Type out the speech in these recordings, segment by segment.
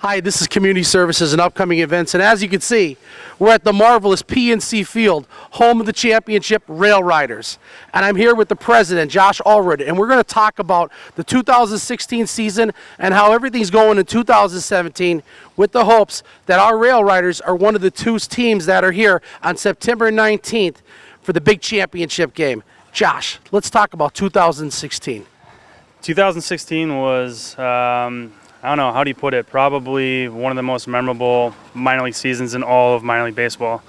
Hi, this is Community Services and Upcoming Events, and as you can see, we're at the marvelous PNC Field, home of the championship Rail Riders. And I'm here with the president, Josh Allred, and we're going to talk about the 2016 season and how everything's going in 2017 with the hopes that our Rail Riders are one of the two teams that are here on September 19th for the big championship game. Josh, let's talk about 2016. 2016 was, I don't know, how do you put it? Probably one of the most memorable minor league seasons in all of minor league baseball.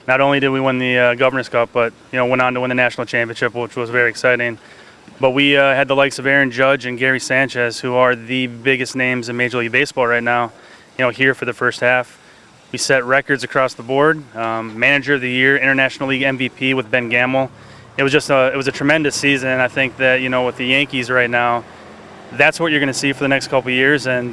Not only did we win the Governor's Cup, but went on to win the national championship, which was very exciting. But we had the likes of Aaron Judge and Gary Sanchez, who are the biggest names in Major League Baseball right now, here for the first half. We set records across the board. Manager of the Year, International League MVP with Ben Gamel. It was just it was a tremendous season. I think that with the Yankees right now, that's what you're going to see for the next couple of years, and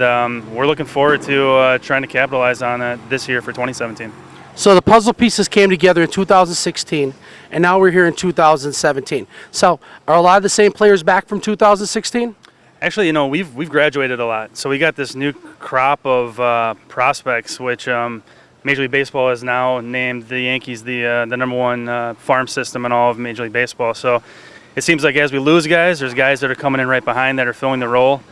we're looking forward to trying to capitalize on it this year for 2017. So the puzzle pieces came together in 2016, and now we're here in 2017. So are a lot of the same players back from 2016? Actually, we've graduated a lot. So we got this new crop of prospects, which Major League Baseball has now named the Yankees the number one farm system in all of Major League Baseball. So it seems like as we lose guys, there's guys that are coming in right behind that are filling the role.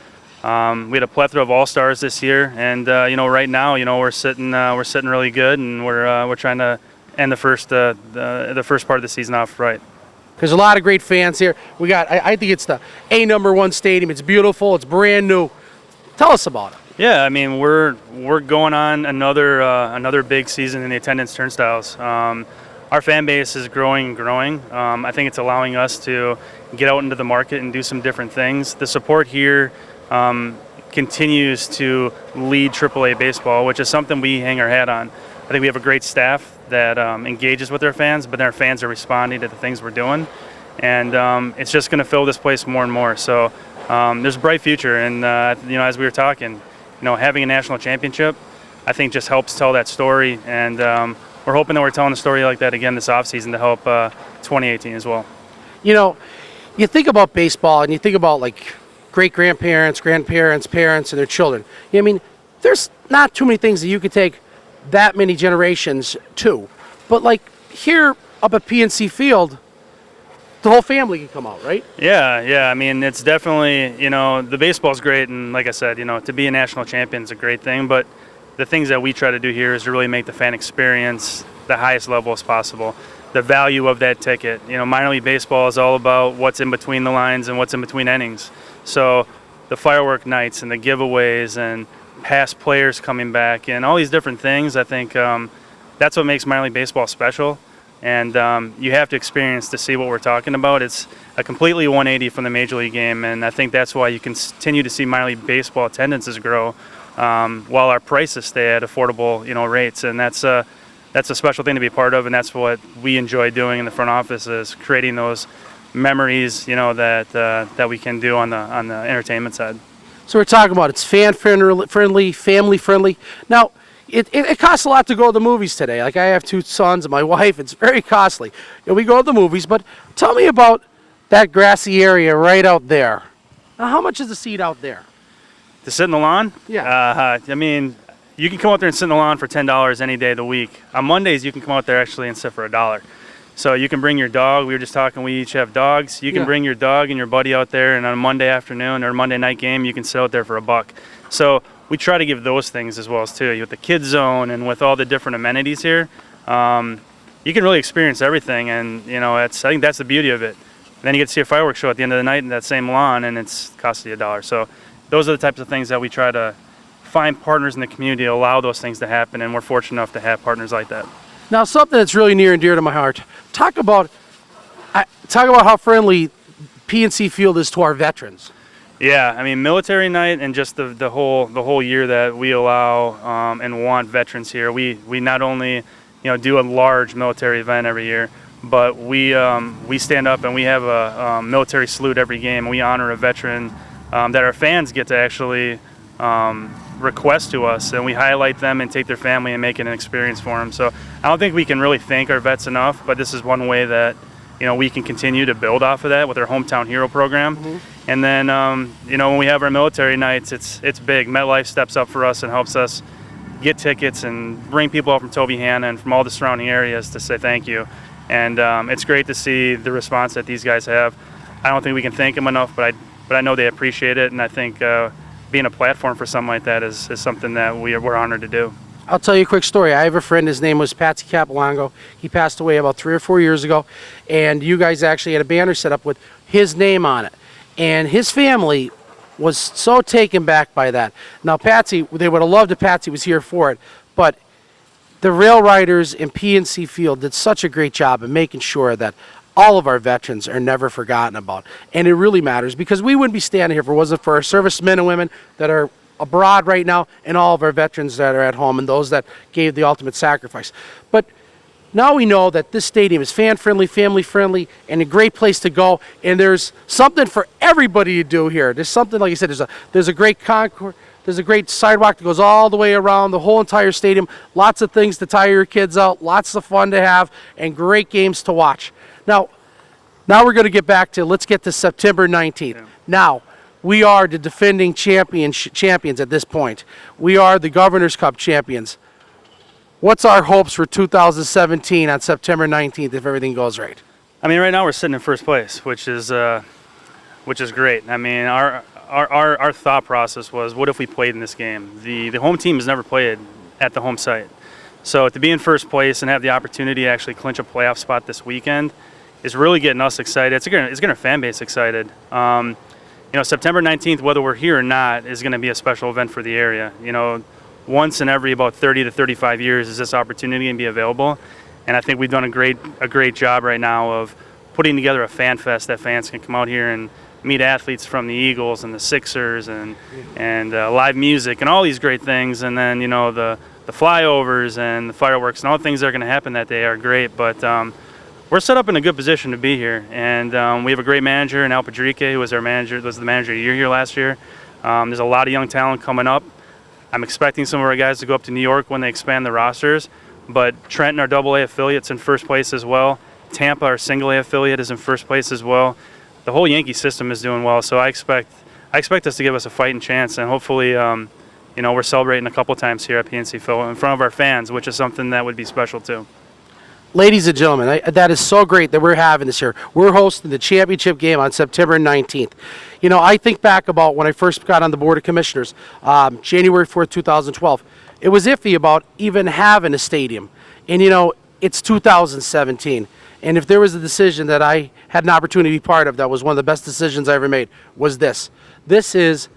We had a plethora of all-stars this year, and right now, we're sitting really good, and we're trying to end the first part of the season off right. There's a lot of great fans here. We got, I think it's the #1 stadium. It's beautiful. It's brand new. Tell us about it. Yeah, I mean we're going on another big season in the attendance turnstiles. Our fan base is growing and growing. I think it's allowing us to get out into the market and do some different things. The support here continues to lead AAA baseball, which is something we hang our hat on. I think we have a great staff that engages with their fans, but our fans are responding to the things we're doing. And it's just going to fill this place more and more. So there's a bright future. And, as we were talking, having a national championship, I think just helps tell that story. And we're hoping that we're telling a story like that again this offseason to help 2018 as well. You think about baseball and you think about like great-grandparents, grandparents, parents, and their children. I mean, there's not too many things that you could take that many generations to. But like here up at PNC Field, the whole family can come out, right? Yeah. I mean, it's definitely, the baseball's great. And like I said, to be a national champion is a great thing. But the things that we try to do here is to really make the fan experience the highest level as possible. The value of that ticket. Minor league baseball is all about what's in between the lines and what's in between innings. So the firework nights and the giveaways and past players coming back and all these different things, I think that's what makes minor league baseball special. And you have to experience to see what we're talking about. It's a completely 180 from the Major League game, and I think that's why you continue to see minor league baseball attendances grow while our prices stay at affordable, rates. And that's a special thing to be a part of, and that's what we enjoy doing in the front office is creating those memories, that we can do on the entertainment side. So we're talking about it's fan-friendly, family-friendly. Now, it costs a lot to go to the movies today. Like I have 2 sons and my wife. It's very costly. We go to the movies, but tell me about that grassy area right out there. Now, how much is the seat out there? To sit in the lawn? Yeah. I mean, you can come out there and sit in the lawn for $10 any day of the week. On Mondays, you can come out there actually and sit for $1. So you can bring your dog. We were just talking, we each have dogs. You can bring your dog and your buddy out there, and on a Monday afternoon or Monday night game, you can sit out there for $1. So we try to give those things as well as too. With the kids zone and with all the different amenities here, you can really experience everything, and I think that's the beauty of it. And then you get to see a fireworks show at the end of the night in that same lawn, and it's costing you $1. So those are the types of things that we try to find partners in the community to allow those things to happen, and we're fortunate enough to have partners like that. Now, something that's really near and dear to my heart. Talk about how friendly PNC Field is to our veterans. Yeah, I mean, military night and just the whole year that we allow and want veterans here. We not only do a large military event every year, but we stand up and we have a military salute every game. We honor a veteran that our fans get to actually request to us, and we highlight them and take their family and make it an experience for them. So I don't think we can really thank our vets enough, but this is one way that we can continue to build off of that with our Hometown Hero program. And then, when we have our military nights, it's big. MetLife steps up for us and helps us get tickets and bring people up from Tobyhanna and from all the surrounding areas to say thank you. And it's great to see the response that these guys have. I don't think we can thank them enough, but I know they appreciate it, and I think being a platform for something like that is something that we're honored to do. I'll tell you a quick story. I have a friend, his name was Patsy Capilongo. He passed away about 3 or 4 years ago, and you guys actually had a banner set up with his name on it. And his family was so taken back by that. Now, Patsy, they would have loved if Patsy was here for it, but the Rail Riders in PNC Field did such a great job of making sure that all of our veterans are never forgotten about. And it really matters, because we wouldn't be standing here if it wasn't for our servicemen and women that are abroad right now, and all of our veterans that are at home, and those that gave the ultimate sacrifice. But now we know that this stadium is fan-friendly, family-friendly, and a great place to go, and there's something for everybody to do here. There's something, like I said, there's a great concourse, there's a great sidewalk that goes all the way around the whole entire stadium, lots of things to tire your kids out, lots of fun to have, and great games to watch. Now we're going to get back to, let's get to September 19th. Yeah. Now, we are the defending champions at this point. We are the Governor's Cup champions. What's our hopes for 2017 on September 19th if everything goes right? I mean, right now we're sitting in first place, which is great. I mean, our thought process was, what if we played in this game? The home team has never played at the home site. So to be in first place and have the opportunity to actually clinch a playoff spot this weekend is really getting us excited. It's getting our fan base excited. September 19th, whether we're here or not, is going to be a special event for the area. Once in every about 30 to 35 years is this opportunity going to be available. And I think we've done a great job right now of putting together a fan fest that fans can come out here and meet athletes from the Eagles and the Sixers and live music and all these great things. And then, the flyovers and the fireworks and all the things that are going to happen that day are great. But we're set up in a good position to be here, and we have a great manager in Al Padrique, who was the manager of the year here last year. There's a lot of young talent coming up. I'm expecting some of our guys to go up to New York when they expand the rosters, but Trenton, our AA affiliate's in first place as well. Tampa, our single A affiliate, is in first place as well. The whole Yankee system is doing well, so I expect us to give us a fighting chance, and hopefully, we're celebrating a couple times here at PNC Field in front of our fans, which is something that would be special too. Ladies and gentlemen, that is so great that we're having this here. We're hosting the championship game on September 19th. I think back about when I first got on the Board of Commissioners, January 4th, 2012. It was iffy about even having a stadium. And, it's 2017. And if there was a decision that I had an opportunity to be part of that was one of the best decisions I ever made, was this. This is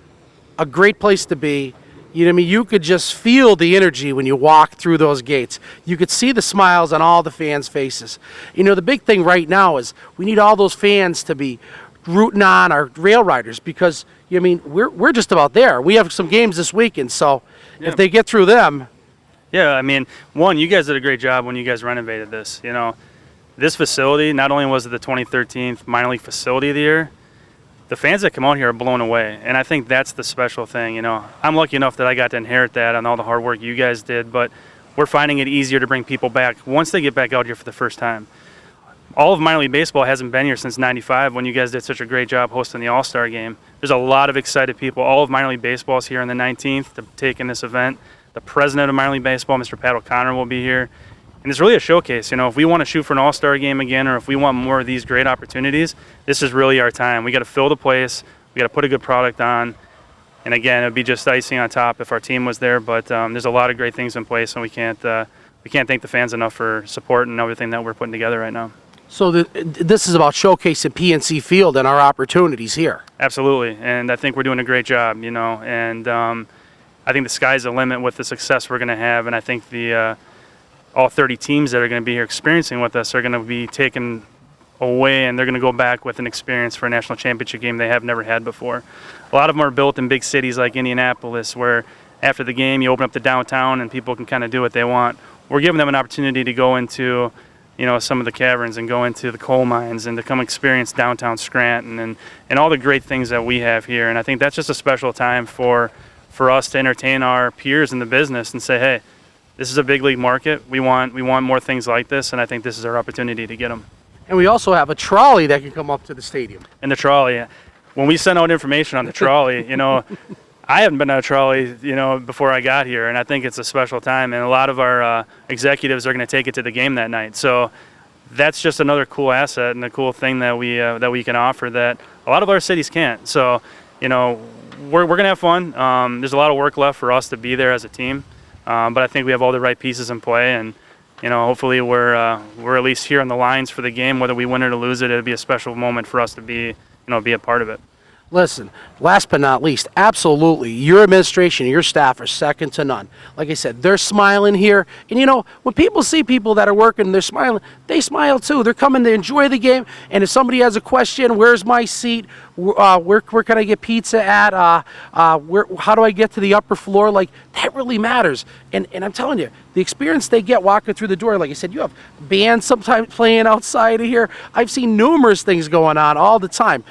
a great place to be. You could just feel the energy when you walk through those gates. You could see the smiles on all the fans' faces. The big thing right now is we need all those fans to be rooting on our Rail Riders, because, we're just about there. We have some games this weekend, so if they get through them. Yeah, I mean, you guys did a great job when you guys renovated this. This facility, not only was it the 2013 minor league facility of the year, the fans that come out here are blown away, and I think that's the special thing. I'm lucky enough that I got to inherit that and all the hard work you guys did, but we're finding it easier to bring people back once they get back out here for the first time. All of minor league baseball hasn't been here since '95 when you guys did such a great job hosting the All-Star game. There's a lot of excited people. All of minor league baseball is here on the 19th to take in this event. The president of minor league baseball, Mr. Pat O'Connor, will be here. And it's really a showcase. If we want to shoot for an all-star game again, or if we want more of these great opportunities, this is really our time. We got to fill the place. We got to put a good product on. And again, it would be just icing on top if our team was there. But there's a lot of great things in place, and we can't thank the fans enough for support and everything that we're putting together right now. So this is about showcasing PNC Field and our opportunities here. Absolutely, and I think we're doing a great job. And I think the sky's the limit with the success we're going to have, and I think all 30 teams that are going to be here experiencing with us are going to be taken away, and they're going to go back with an experience for a national championship game they have never had before. A lot of them are built in big cities like Indianapolis, where after the game you open up the downtown and people can kind of do what they want. We're giving them an opportunity to go into some of the caverns and go into the coal mines and to come experience downtown Scranton and all the great things that we have here. And I think that's just a special time for us to entertain our peers in the business and say, hey, this is a big league market. We want more things like this, and I think this is our opportunity to get them. And we also have a trolley that can come up to the stadium. And the trolley, when we send out information on the trolley, I haven't been on a trolley, before I got here, and I think it's a special time. And a lot of our executives are going to take it to the game that night. So that's just another cool asset and a cool thing that we can offer that a lot of our cities can't. So, we're going to have fun. There's a lot of work left for us to be there as a team, but I think we have all the right pieces in play, and hopefully we're at least here on the lines for the game. Whether we win it or lose it, it'll be a special moment for us to be a part of it. Listen, last but not least, absolutely, your administration and your staff are second to none. Like I said, they're smiling here. And, when people see people that are working, they're smiling, they smile too. They're coming to enjoy the game. And if somebody has a question, where's my seat? Where can I get pizza at? How do I get to the upper floor? Like, that really matters. And I'm telling you, the experience they get walking through the door, like I said, you have bands sometimes playing outside of here. I've seen numerous things going on all the time.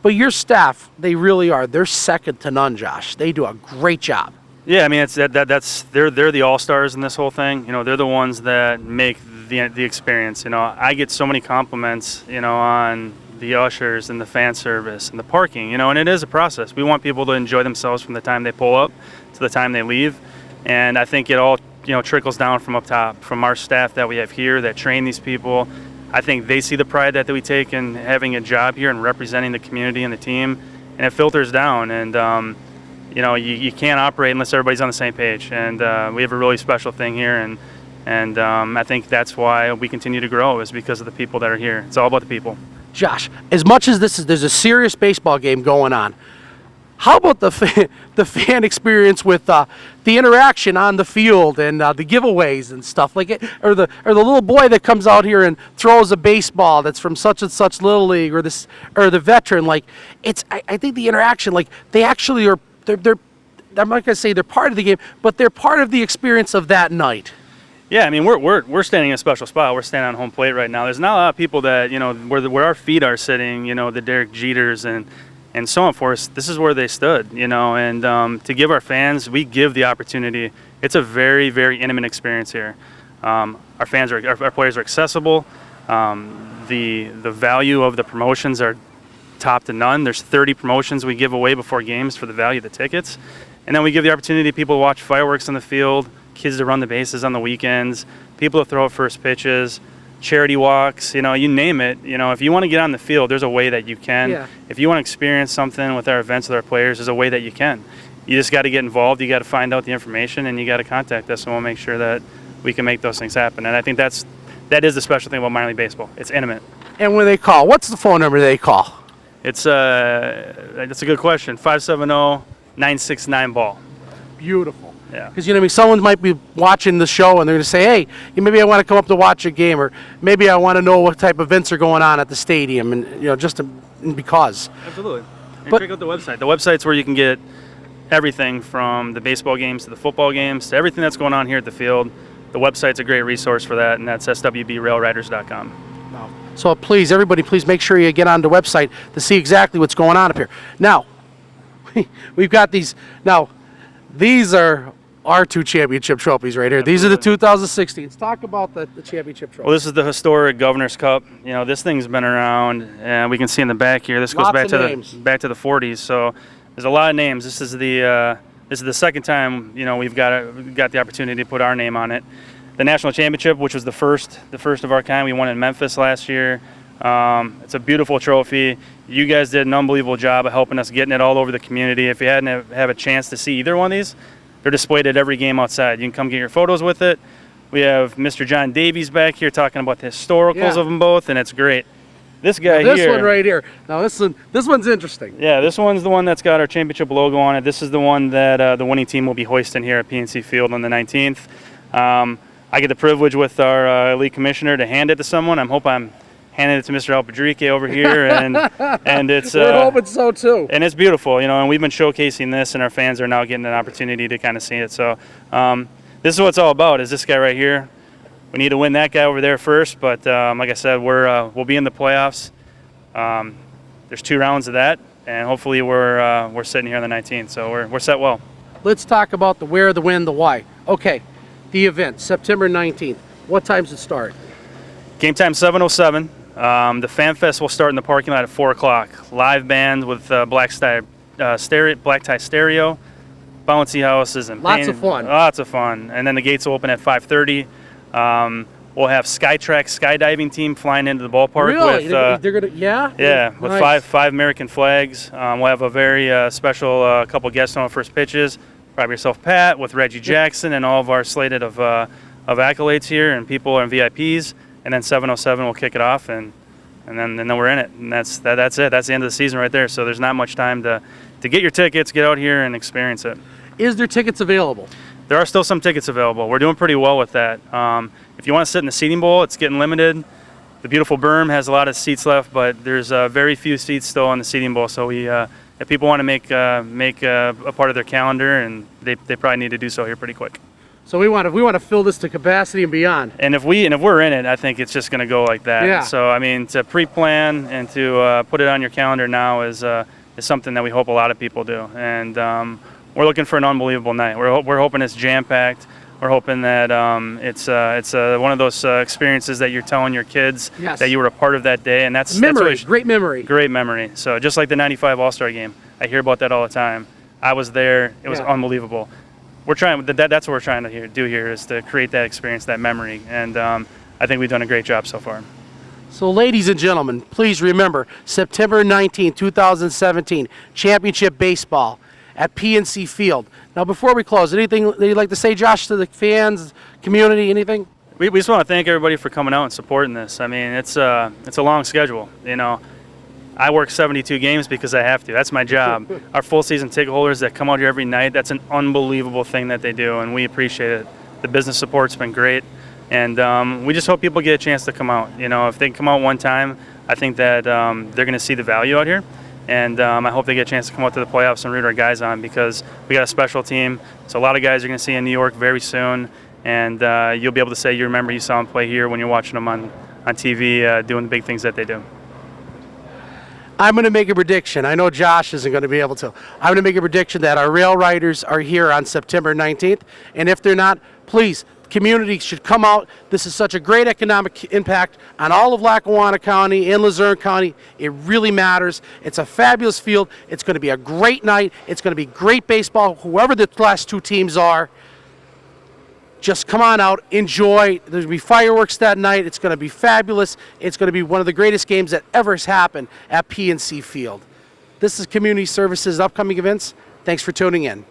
But your staff, they really are. They're second to none, Josh. They do a great job. Yeah, I mean, they're the all-stars in this whole thing. They're the ones that make the experience. I get so many compliments, on the ushers and the fan service and the parking, and it is a process. We want people to enjoy themselves from the time they pull up to the time they leave. And I think it all, trickles down from up top, from our staff that we have here that train these people. I think they see the pride that we take in having a job here and representing the community and the team, and it filters down. And you can't operate unless everybody's on the same page. And we have a really special thing here, and I think that's why we continue to grow, is because of the people that are here. It's all about the people. Josh, as much as there's a serious baseball game going on, how about the fan experience with the interaction on the field and the giveaways and stuff like it, or the little boy that comes out here and throws a baseball that's from such and such little league, or the veteran? Like, I think the interaction, like, they actually are they're I'm not gonna say they're part of the game, but they're part of the experience of that night. Yeah, I mean, we're standing in a special spot. We're standing on home plate right now. There's not a lot of people that where our feet are sitting. The Derek Jeters and so on for us. This is where they stood, and to give our fans, we give the opportunity. It's a very, very intimate experience here. Our players are accessible. The value of the promotions are top to none. There's 30 promotions we give away before games for the value of the tickets. And then we give the opportunity to people to watch fireworks on the field, kids to run the bases on the weekends, people to throw out first pitches, charity walks, you name it. If you want to get on the field, there's a way that you can. Yeah. If you want to experience something with our events with our players, there's a way that you can. You just got to get involved. You got to find out the information, and you got to contact us, and we'll make sure that we can make those things happen. And I think that is the special thing about minor league baseball. It's intimate. And when they call, what's the phone number they call? It's that's a good question. 570-969-BALL. Beautiful. Yeah. Because, someone might be watching the show and they're going to say, hey, maybe I want to come up to watch a game, or maybe I want to know what type of events are going on at the stadium, and, because. Absolutely. And check out the website. The website's where you can get everything from the baseball games to the football games to everything that's going on here at the field. The website's a great resource for that, and that's swbrailriders.com. So please, everybody, please make sure you get on the website to see exactly what's going on up here. Now, we've got these. Now, these are our two championship trophies right here. Absolutely. These are the 2016s. Let's talk about the championship trophy. Well, this is the historic Governor's Cup. This thing's been around, and we can see in the back here. This goes Lots back of to names. back to the 40s. So there's a lot of names. This is the second time we've got the opportunity to put our name on it. The national championship, which was the first of our kind, we won in Memphis last year. It's a beautiful trophy. You guys did an unbelievable job of helping us getting it all over the community. If you hadn't have a chance to see either one of these, they're displayed at every game outside. You can come get your photos with it. We have Mr. John Davies back here talking about the historicals of them both, and it's great. This guy here. This one right here. Now this one's interesting. Yeah, this one's the one that's got our championship logo on it. This is the one that the winning team will be hoisting here at PNC Field on the 19th. I get the privilege with our league commissioner to hand it to someone. I'm handing it to Mr. Alpadrique over here, and it's we're hoping so too. And it's beautiful, and we've been showcasing this, and our fans are now getting an opportunity to kind of see it. So this is what it's all about. Is this guy right here? We need to win that guy over there first, but like I said, we'll be in the playoffs. There's 2 rounds of that, and hopefully we're sitting here on the 19th, so we're set well. Let's talk about the where, the when, the why. Okay, the event, September 19th. What time's it start? Game time 7:07. The Fan Fest will start in the parking lot at 4 o'clock. Live band with black tie stereo, bouncy houses, and Lots of fun. Lots of fun. And then the gates will open at 5:30. We'll have Skytrack skydiving team flying into the ballpark Really? with They're gonna, yeah? yeah, with Nice. five American flags. We'll have a very special couple guests on our first pitches. Probably yourself, Pat, with Reggie Jackson, and all of our slated of accolades here, and people and VIPs. And then 7:07 will kick it off, and then we're in it. And that's it. That's the end of the season right there. So there's not much time to get your tickets, get out here, and experience it. Is there tickets available? There are still some tickets available. We're doing pretty well with that. If you want to sit in the seating bowl, it's getting limited. The beautiful berm has a lot of seats left, but there's very few seats still in the seating bowl. So if people want to make a part of their calendar, and they probably need to do so here pretty quick. So we want to fill this to capacity and beyond. And if we're in it, I think it's just going to go like that. Yeah. So I mean, to pre-plan and to put it on your calendar now is something that we hope a lot of people do. And we're looking for an unbelievable night. We're hoping it's jam-packed. We're hoping that it's one of those experiences that you're telling your kids Yes. that you were a part of that day, and that's Memory, that's great memory. great memory. So just like the '95 All-Star Game, I hear about that all the time. I was there. It was Yeah. unbelievable. We're trying. That's what we're trying to do here is to create that experience, that memory, and I think we've done a great job so far. So ladies and gentlemen, please remember September 19, 2017, Championship Baseball at PNC Field. Now before we close, anything that you'd like to say, Josh, to the fans, community, anything? We just want to thank everybody for coming out and supporting this. I mean, it's a long schedule. You know, I work 72 games because I have to. That's my job. Our full season ticket holders that come out here every night, that's an unbelievable thing that they do, and we appreciate it. The business support's been great, and we just hope people get a chance to come out. You know, if they can come out one time, I think that they're going to see the value out here. And I hope they get a chance to come out to the playoffs and root our guys on, because we got a special team. So a lot of guys you're going to see in New York very soon, and you'll be able to say you remember you saw them play here when you're watching them on TV doing the big things that they do. I'm going to make a prediction. I know Josh isn't going to be able to. I'm going to make a prediction that our Rail Riders are here on September 19th, and if they're not, please, community should come out. This is such a great economic impact on all of Lackawanna County and Luzerne County. It really matters. It's a fabulous field. It's going to be a great night. It's going to be great baseball, whoever the last two teams are. Just come on out, enjoy. There's going to be fireworks that night. It's going to be fabulous. It's going to be one of the greatest games that ever has happened at PNC Field. This is Community Services Upcoming Events. Thanks for tuning in.